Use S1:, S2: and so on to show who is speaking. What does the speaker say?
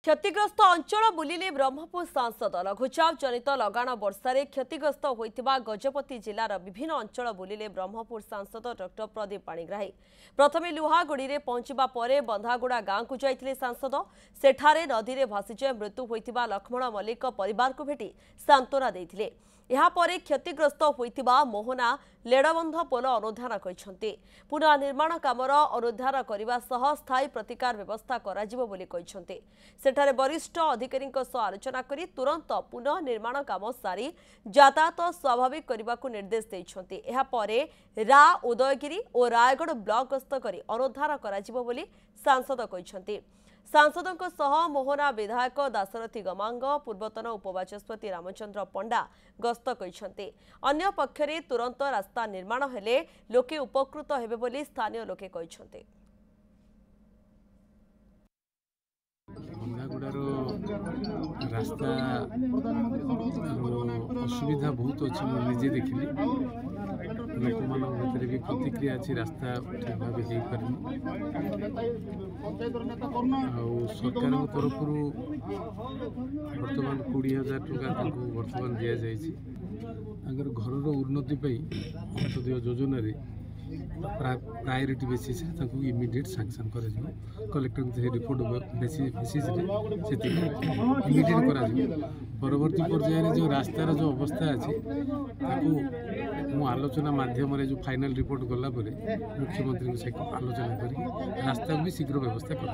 S1: क्षतिग्रस्त अंचल बुलिले ब्रह्मपुर सांसद लघुचाप जनित लगाण वर्षार क्षतिग्रस्त होता गजपति जिलार विभिन्न अंचल बुलिले ब्रह्मपुर सांसद डॉक्टर प्रदीप पाणिग्राही। प्रथमे लुहागुड़ी में पहुंचा पर बंधागुड़ा गांव को जाइए सांसद। सेठारे नदी में भासीजाई मृत्यु होता लक्ष्मण मल्लिक परिवार को भेटी सांत्वना देते। यापर क्षतिग्रस्त होता मोहना लेड़बंध पोल अनुधान करते। पुनः निर्माण कामर अनुधान करने स्थायी प्रतिकार व्यवस्था करते। सेठारे वरिष्ठ अधिकारी आलोचना करी तुरंत पुनः निर्माण काम सारी यातायात स्वाभाविक करने को निर्देश देते। यापर रा उदयगिरी और रायगढ़ ब्लॉक गस्त कर अनुधान कर सांसद कहते। सांसदों सह मोहना विधायक दाशरथी गमांग पूर्वतन उपबाचस्पति रामचंद्र पंडा गस्त करते। अन्य पक्षरे तुरंत रास्ता निर्माण हेले लोके उपकृत हेबे बोली स्थानीय लोके कहते।
S2: रास्ता असुविधा बहुत अच्छी मुझे देखिली लोक मान भी प्रतिक्रिया अच्छी रास्ता ठीक भाव हो पार सरकार तरफ बर्तमान 20,000 टका बर्तमान दि जाकर घर उन्नति अंत्योदय योजना प्रायोरिटी बेसिस इमिडिएट सैंक्शन कर कलेक्टर से रिपोर्ट बेसिस इमिडिएट कर परवर्ती पर्यायर जो रास्तार जो अवस्था अच्छी आलोचना माध्यम जो फाइनल रिपोर्ट गला मुख्यमंत्री सहित आलोचना कर रास्ता भी शीघ्र व्यवस्था कर।